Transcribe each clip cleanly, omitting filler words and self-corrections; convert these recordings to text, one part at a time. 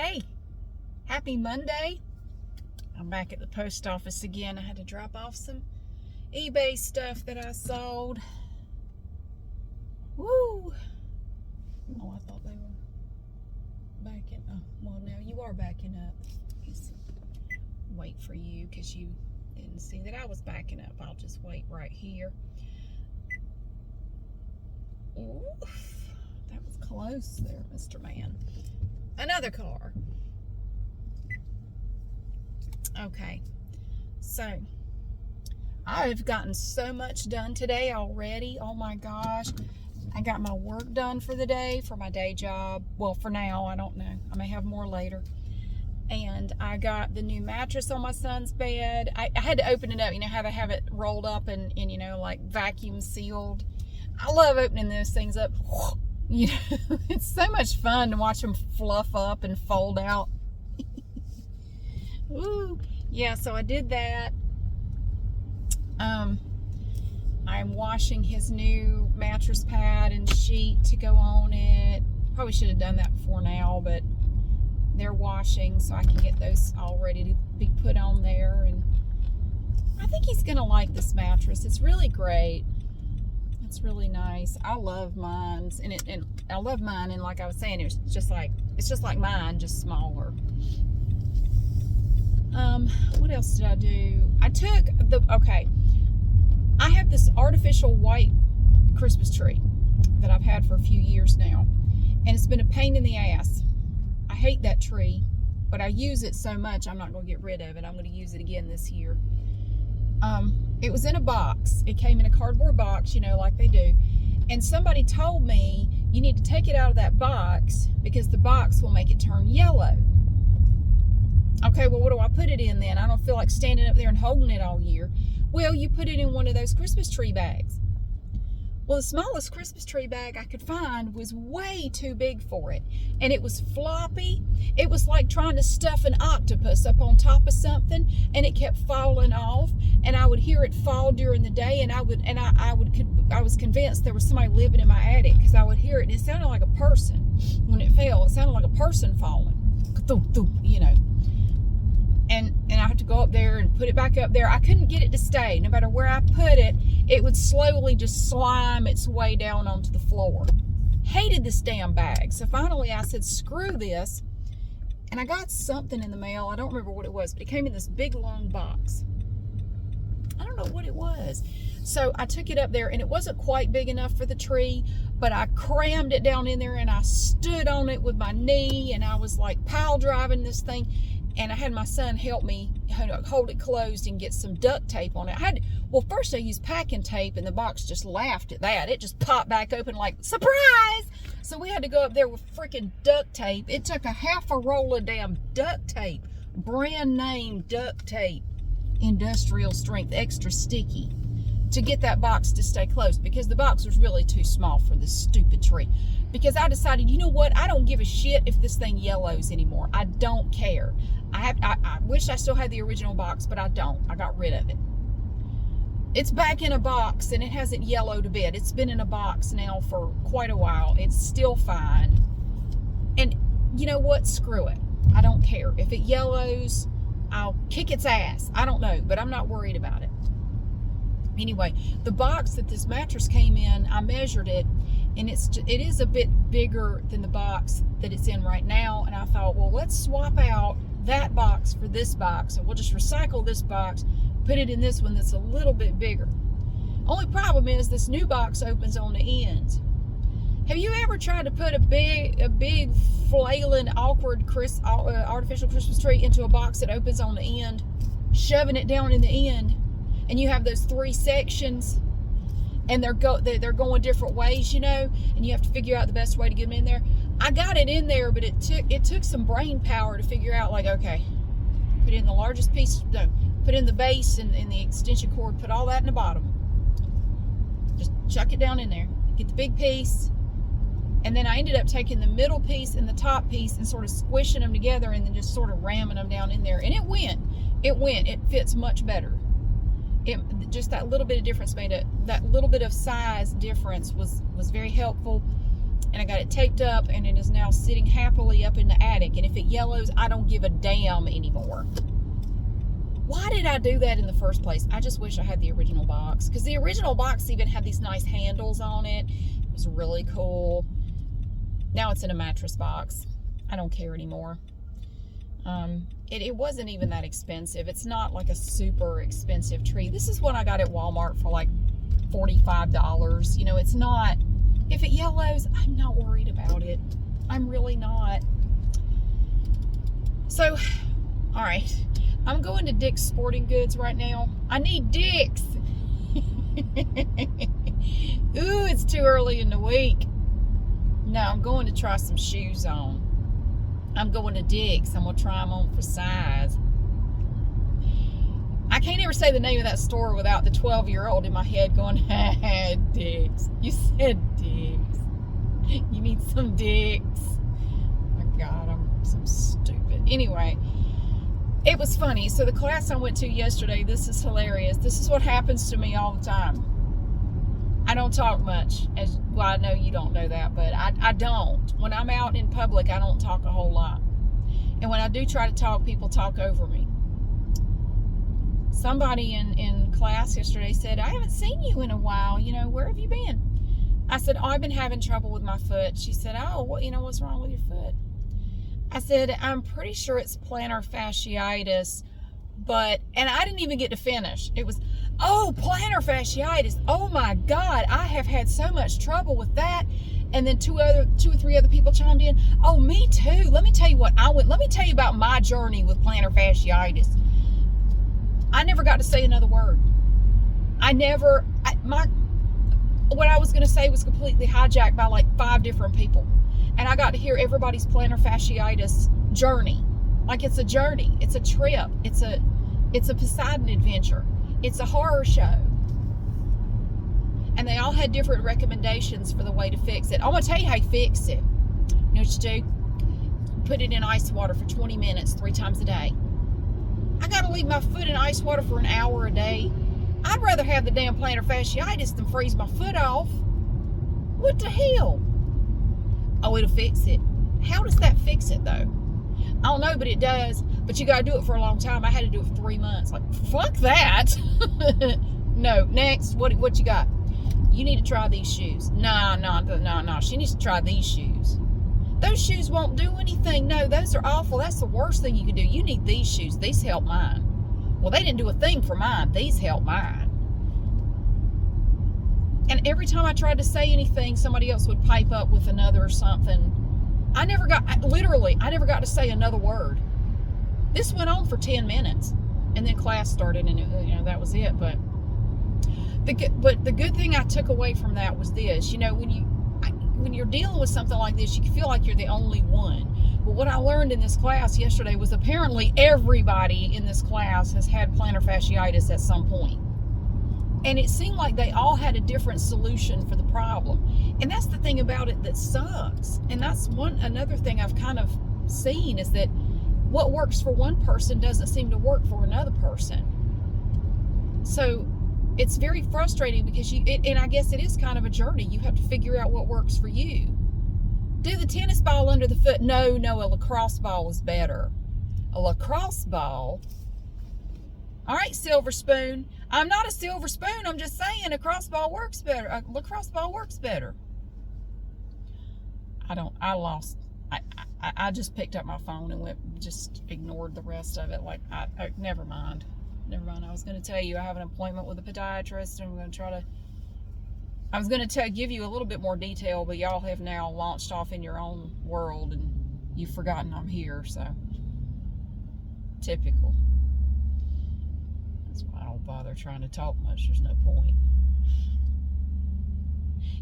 Hey, happy Monday. I'm back at the post office again. I had to drop off some eBay stuff that I sold. Woo! Oh, I thought they were backing. Oh, well, now you are backing up. Just wait for you because you didn't see that I was backing up. I'll just wait right here. Oof, that was close there, Mr. Man. Another car. Okay, so I've gotten so much done today already. Oh my gosh. I got my work done for the day, for my day job. Well, for now, I don't know. I may have more later. And I got the new mattress on my son's bed. I had to open it up. You know how they have it rolled up and you know, like vacuum sealed. I love opening those things up. You know, it's so much fun to watch them fluff up and fold out. Ooh, yeah, so I did that. I'm washing his new mattress pad and sheet to go on it. Probably should have done that before now, but they're washing so I can get those all ready to be put on there. And I think he's gonna like this mattress. It's really great. It's really nice. I love mine, and I love mine. And like I was saying, it's just like mine, just smaller. What else did I do? I have this artificial white Christmas tree that I've had for a few years now, and it's been a pain in the ass. I hate that tree, but I use it so much I'm not going to get rid of it. I'm going to use it again this year. It was in a box. It came in a cardboard box, you know, like they do. And somebody told me you need to take it out of that box because the box will make it turn yellow. Okay, well, what do I put it in then? I don't feel like standing up there and holding it all year. Well, you put it in one of those Christmas tree bags. Well, the smallest Christmas tree bag I could find was way too big for it. And it was floppy. It was like trying to stuff an octopus up on top of something, and it kept falling off. And I would hear it fall during the day, and I was convinced there was somebody living in my attic because I would hear it, and it sounded like a person. When it fell, it sounded like a person falling. You know. And I had to go up there and put it back up there. I couldn't get it to stay. No matter where I put it, it would slowly just slime its way down onto the floor. Hated this damn bag. So finally I said, screw this. And I got something in the mail. I don't remember what it was, but it came in this big long box. I don't know what it was. So I took it up there, and it wasn't quite big enough for the tree, but I crammed it down in there, and I stood on it with my knee, and I was like pile driving this thing. And I had my son help me hold it closed and get some duct tape on it. First I used packing tape, and the box just laughed at that. It just popped back open like, surprise! So we had to go up there with freaking duct tape. It took a half a roll of damn duct tape, brand name duct tape, industrial strength, extra sticky, to get that box to stay closed, because the box was really too small for this stupid tree. Because I decided, you know what? I don't give a shit if this thing yellows anymore. I don't care. I wish I still had the original box, but I don't. I got rid of it. It's back in a box, and it hasn't yellowed a bit. It's been in a box now for quite a while. It's still fine. And you know what? Screw it. I don't care. If it yellows, I'll kick its ass. I don't know, but I'm not worried about it. Anyway, the box that this mattress came in, I measured it, and it is a bit bigger than the box that it's in right now. And I thought, well, let's swap out that box for this box, and we'll just recycle this box, put it in this one that's a little bit bigger. Only problem is this new box opens on the ends. Have you ever tried to put a big flailing, awkward artificial Christmas tree into a box that opens on the end, shoving it down in the end, and you have those three sections, and they're going different ways, you know, and you have to figure out the best way to get them in there? I got it in there, but it took some brain power to figure out, like, okay, put in the largest piece, no, put in the base and the extension cord, put all that in the bottom. Just chuck it down in there. Get the big piece. And then I ended up taking the middle piece and the top piece and sort of squishing them together, and then just sort of ramming them down in there. And it went. It fits much better. Just that little bit of difference that little bit of size difference was very helpful. And and I got it taped up, and it is now sitting happily up in the attic. And if it yellows, I don't give a damn anymore. Why did I do that in the first place? I just wish I had the original box, because the original box even had these nice handles on it. It was really cool. Now it's in a mattress box. I don't care anymore. It wasn't even that expensive. It's not like a super expensive tree. This is what I got at Walmart for like $45. You know, it's not, if it yellows, I'm not worried about it. I'm really not. So, all right. I'm going to Dick's Sporting Goods right now. I need Dick's. Ooh, it's too early in the week. No, I'm going to try some shoes on. I'm going to Dick's. I'm going to try them on for size. I can't ever say the name of that store without the 12-year-old in my head going, ha, Dick's. You said Dick's. You need some Dick's. Oh my God, I'm so stupid. Anyway, it was funny. So the class I went to yesterday, this is hilarious. This is what happens to me all the time. I don't talk much. Well, I know you don't know that, but I don't. When I'm out in public, I don't talk a whole lot. And when I do try to talk, people talk over me. Somebody in class yesterday said, I haven't seen you in a while. You know, where have you been? I said, oh, I've been having trouble with my foot. She said, oh, what's wrong with your foot? I said, I'm pretty sure it's plantar fasciitis, and I didn't even get to finish. It was, oh, plantar fasciitis. Oh my God, I have had so much trouble with that. And then two or three other people chimed in. Oh, me too. Let me tell you let me tell you about my journey with plantar fasciitis. I never got to say another word. What I was going to say was completely hijacked by like 5 different people. And I got to hear everybody's plantar fasciitis journey. Like it's a journey. It's a trip. It's a Poseidon adventure. It's a horror show. And they all had different recommendations for the way to fix it. I'm going to tell you how you fix it. You know what you do? Put it in ice water for 20 minutes 3 times a day. I got to leave my foot in ice water for an hour a day. I'd rather have the damn plantar fasciitis than freeze my foot off. What the hell? Oh, it'll fix it. How does that fix it, though? I don't know, but it does. But you got to do it for a long time. I had to do it for 3 months. Like, fuck that. No, next. What you got? You need to try these shoes. No. She needs to try these shoes. Those shoes won't do anything. No, those are awful. That's the worst thing you can do. You need these shoes. These help mine. Well, they didn't do a thing for mine. These help mine. And every time I tried to say anything, somebody else would pipe up with another or something. I never got to say another word. This went on for 10 minutes. And then class started, and that was it. But the good thing I took away from that was this. You know, when you're dealing with something like this, you can feel like you're the only one. But what I learned in this class yesterday was apparently everybody in this class has had plantar fasciitis at some point. And it seemed like they all had a different solution for the problem. And that's the thing about it that sucks. And that's another thing I've kind of seen is that what works for one person doesn't seem to work for another person. So it's very frustrating because and I guess it is kind of a journey. You have to figure out what works for you. Do the tennis ball under the foot? No, a lacrosse ball is better. A lacrosse ball? All right, Silver Spoon. I'm not a silver spoon. I'm just saying a cross ball works better. A lacrosse ball works better. I just picked up my phone and just ignored the rest of it. Like, never mind. I was going to tell you I have an appointment with a podiatrist, and I was going to give you a little bit more detail, but y'all have now launched off in your own world, and you've forgotten I'm here, so. Typical. That's why I don't bother trying to talk much. There's no point.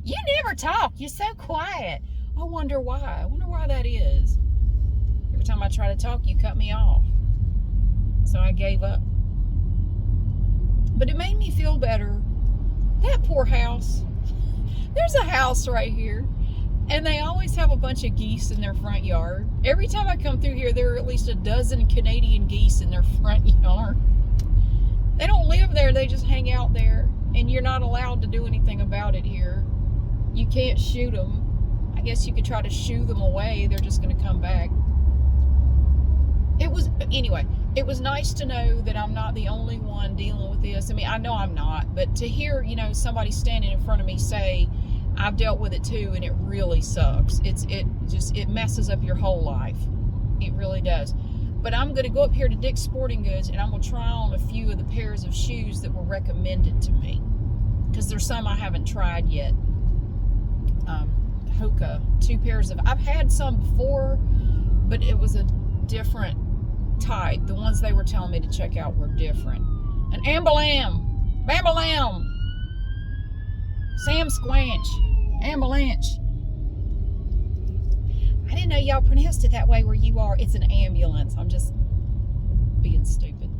You never talk. You're so quiet. I wonder why. I wonder why that is. Every time I try to talk, you cut me off. So I gave up. But it made me feel better. That poor house. There's a house right here, and they always have a bunch of geese in their front yard. Every time I come through here, there are at least a dozen Canadian geese in their front yard. They don't live there. They just hang out there, and you're not allowed to do anything about it here. You can't shoot them. I guess you could try to shoo them away. They're just going to come back. Anyway, it was nice to know that I'm not the only one dealing with this. I mean, I know I'm not, but to hear, somebody standing in front of me say, I've dealt with it too, and it really sucks. It messes up your whole life. It really does. But I'm going to go up here to Dick's Sporting Goods, and I'm going to try on a few of the pairs of shoes that were recommended to me, because there's some I haven't tried yet. Hoka, 2 pairs of, I've had some before, but it was a different type. The ones they were telling me to check out were different. An Ambalam, Bambalam, Sam Squanch, Ambalanche. I didn't know y'all pronounced it that way where you are. It's an ambulance. I'm just being stupid.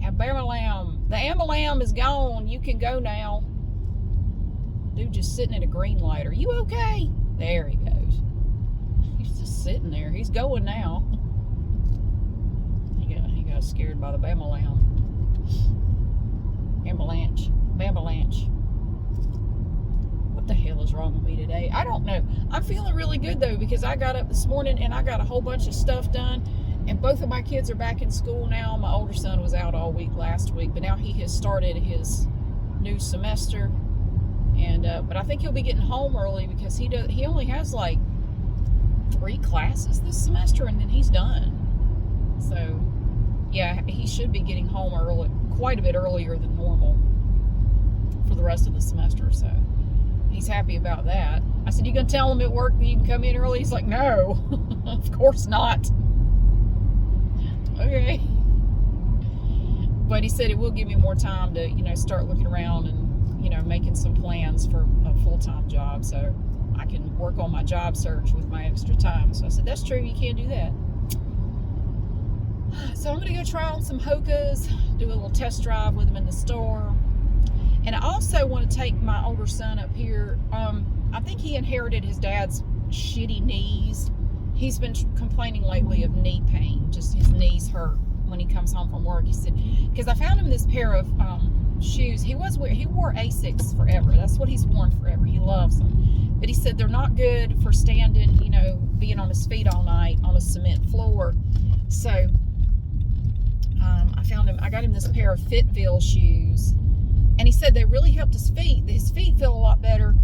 Bambalam. The Ambalam is gone. You can go now. Dude just sitting at a green light. Are you okay? There he goes. He's just sitting there. He's going now. He got scared by the Bambalam. Ambalanche. Bambalanche. What the hell is wrong with me today? I don't know. I'm feeling really good though, because I got up this morning and I got a whole bunch of stuff done, and both of my kids are back in school now. My older son was out all week last week, but now he has started his new semester, and but I think he'll be getting home early because he only has like 3 classes this semester, and then he's done. So yeah, he should be getting home early, quite a bit earlier than normal for the rest of the semester. So he's happy about that. I said, you gonna tell him at work that you can come in early? He's like, no, of course not. Okay. But he said it will give me more time to, start looking around and, making some plans for a full-time job, so I can work on my job search with my extra time. So I said, that's true, you can't do that. So I'm gonna go try on some Hokas, do a little test drive with them in the store. And I also want to take my older son up here. I think he inherited his dad's shitty knees. He's been complaining lately of knee pain. Just his knees hurt when he comes home from work. He said, because I found him this pair of shoes. He wore Asics forever. That's what he's worn forever. He loves them. But he said they're not good for standing, being on his feet all night on a cement floor. So I got him this pair of Fitville shoes. And he said they really helped his feet. His feet feel a lot better,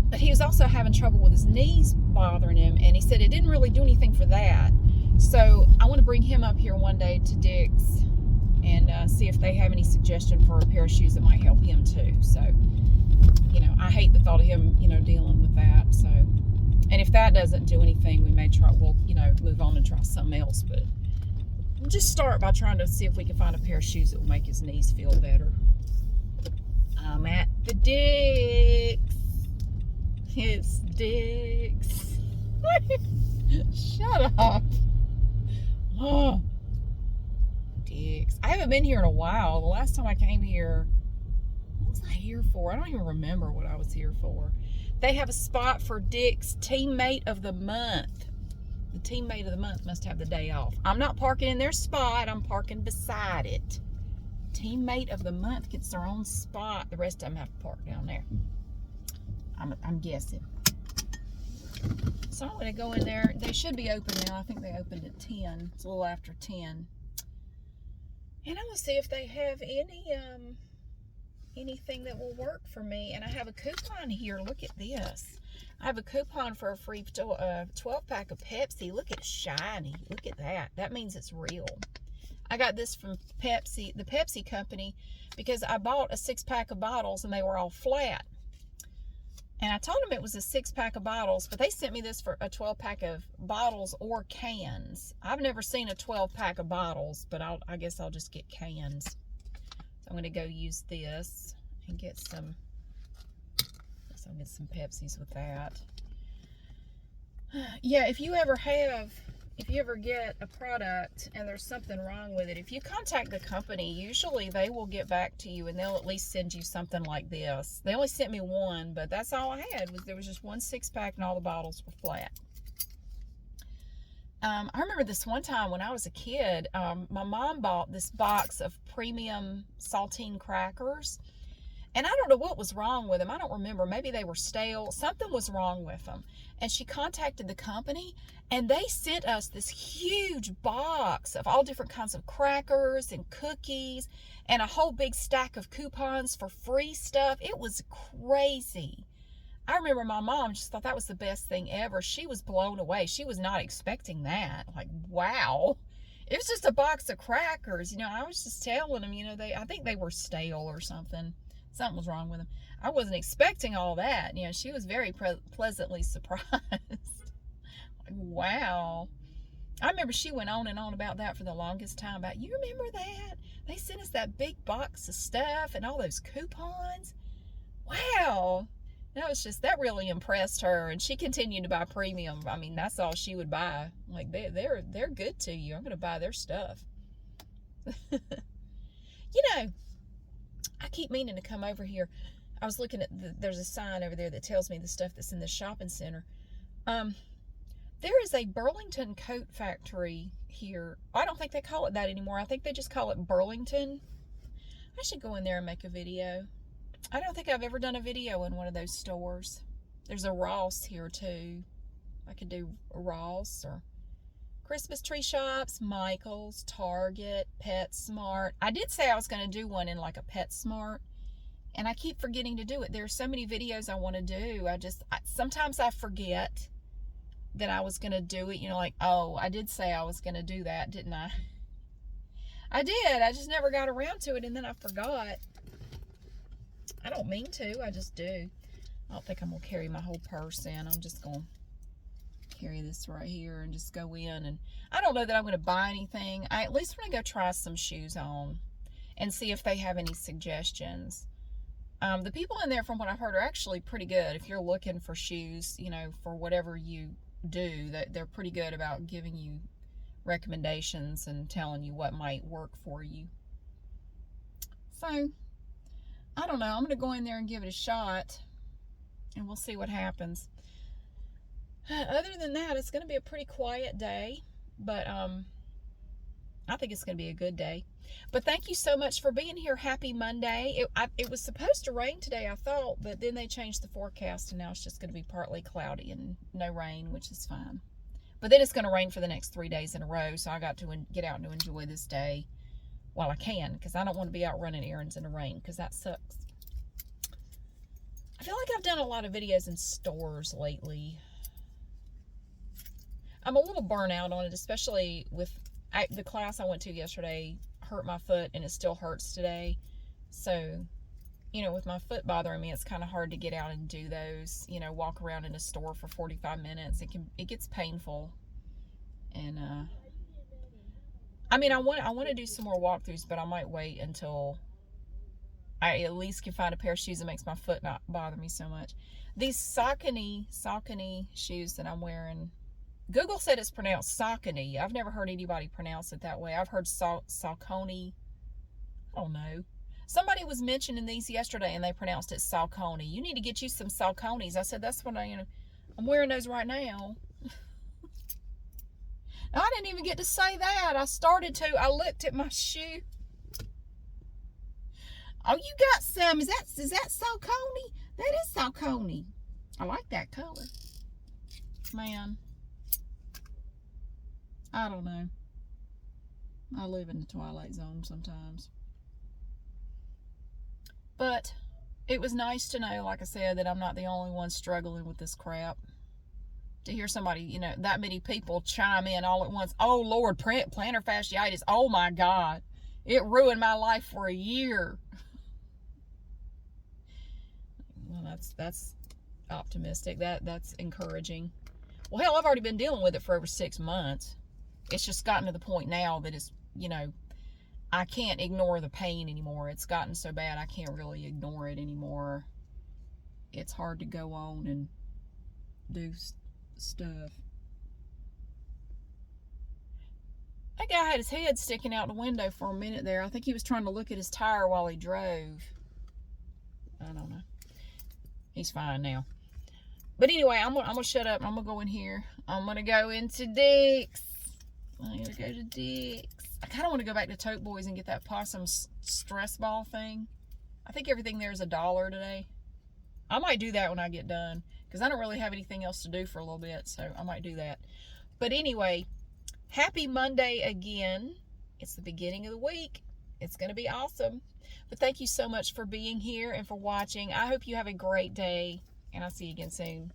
but he was also having trouble with his knees bothering him. And he said it didn't really do anything for that. So I want to bring him up here one day to Dick's and see if they have any suggestion for a pair of shoes that might help him too. So, I hate the thought of him, dealing with that. So, and if that doesn't do anything, we'll move on and try something else. But we'll just start by trying to see if we can find a pair of shoes that will make his knees feel better. I'm at the Dick's. It's Dick's. Shut up. Oh, Dick's. I haven't been here in a while. The last time I came here, what was I here for? I don't even remember what I was here for. They have a spot for Dick's Teammate of the Month. The Teammate of the Month must have the day off. I'm not parking in their spot. I'm parking beside it. Teammate of the Month gets their own spot. The rest of them have to park down there. I'm guessing. So I'm going to go in there. They should be open now. I think they opened at 10. It's a little after 10. And I'm going to see if they have anything that will work for me. And I have a coupon here. Look at this. I have a coupon for a free 12-pack of Pepsi. Look, it's shiny. Look at that. That means it's real. I got this from Pepsi, the Pepsi company, because I bought a 6-pack of bottles and they were all flat. And I told them it was a 6-pack of bottles, but they sent me this for a 12-pack of bottles or cans. I've never seen a 12-pack of bottles, but I guess I'll just get cans. So I'm going to go use this and get some, I'll get some Pepsis with that. Yeah, if you ever get a product and there's something wrong with it, if you contact the company, usually they will get back to you and they'll at least send you something like this. They only sent me one, but that's all I had. There was just one 6-pack and all the bottles were flat. I remember this one time when I was a kid, my mom bought this box of premium saltine crackers. And I don't know what was wrong with them. I don't remember. Maybe they were stale. Something was wrong with them. And she contacted the company, and they sent us this huge box of all different kinds of crackers and cookies and a whole big stack of coupons for free stuff. It was crazy. I remember my mom just thought that was the best thing ever. She was blown away. She was not expecting that. Like, wow. It was just a box of crackers. I was just telling them, I think they were stale or something. Something was wrong with them. I wasn't expecting all that. She was very pleasantly surprised. Like, wow. I remember she went on and on about that for the longest time. About, you remember that? They sent us that big box of stuff and all those coupons. Wow. That really impressed her. And she continued to buy premium. I mean, that's all she would buy. Like, they're good to you. I'm going to buy their stuff. I keep meaning to come over here. I was looking at, there's a sign over there that tells me the stuff that's in the shopping center. There is a Burlington coat factory here. I don't think they call it that anymore. I think they just call it Burlington. I should go in there and make a video. I don't think I've ever done a video in one of those stores. There's a Ross here too. I could do Ross or Christmas tree shops, Michael's, Target, PetSmart. I did say I was going to do one in like a PetSmart, and I keep forgetting to do it. There are so many videos I want to do. Sometimes I forget that I was going to do it. Like, oh, I did say I was going to do that, didn't I? I did. I just never got around to it, and then I forgot. I don't mean to. I just do. I don't think I'm going to carry my whole purse in. I'm just going to carry this right here and just go in. And I don't know that I'm going to buy anything. I at least want to go try some shoes on and see if they have any suggestions. The people in there, from what I've heard, are actually pretty good. If you're looking for shoes, for whatever you do, they're pretty good about giving you recommendations and telling you what might work for you. So, I don't know. I'm going to go in there and give it a shot, and we'll see what happens. Other than that, it's going to be a pretty quiet day, but I think it's going to be a good day. But thank you so much for being here. Happy Monday. It was supposed to rain today, I thought, but then they changed the forecast, and now it's just going to be partly cloudy and no rain, which is fine. But then it's going to rain for the next 3 days in a row, so I got to get out and enjoy this day while I can, because I don't want to be out running errands in the rain, because that sucks. I feel like I've done a lot of videos in stores lately. I'm a little burnt out on it, especially with the class I went to yesterday hurt my foot, and it still hurts today. So, with my foot bothering me, it's kind of hard to get out and do those, walk around in a store for 45 minutes. It gets painful. And, I mean, I want to do some more walkthroughs, but I might wait until I at least can find a pair of shoes that makes my foot not bother me so much. These Saucony shoes that I'm wearing, Google said it's pronounced Saucony. I've never heard anybody pronounce it that way. I've heard Saucony. I don't know. Somebody was mentioning these yesterday, and they pronounced it Saucony. You need to get you some Sauconys. I said, that's what I'm wearing those right now. I didn't even get to say that. I started to. I looked at my shoe. Oh, you got some. Is that Saucony? That is Saucony. I like that color. Man. I don't know. I live in the twilight zone sometimes. But it was nice to know, like I said, that I'm not the only one struggling with this crap. To hear somebody, that many people chime in all at once. Oh, Lord, plantar fasciitis. Oh, my God. It ruined my life for a year. Well, that's optimistic. That's encouraging. Well, hell, I've already been dealing with it for over 6 months. It's just gotten to the point now that it's, I can't ignore the pain anymore. It's gotten so bad I can't really ignore it anymore. It's hard to go on and do stuff. That guy had his head sticking out the window for a minute there. I think he was trying to look at his tire while he drove. I don't know. He's fine now. But anyway, I'm gonna shut up. I'm gonna go in here. I'm gonna go into Dick's. I'm gonna go to Dick's. I kind of want to go back to Tote Boys and get that possum stress ball thing. I think everything there is $1 today. I might do that when I get done because I don't really have anything else to do for a little bit, so I might do that. But anyway, happy Monday again. It's the beginning of the week. It's going to be awesome. But thank you so much for being here and for watching. I hope you have a great day, and I'll see you again soon.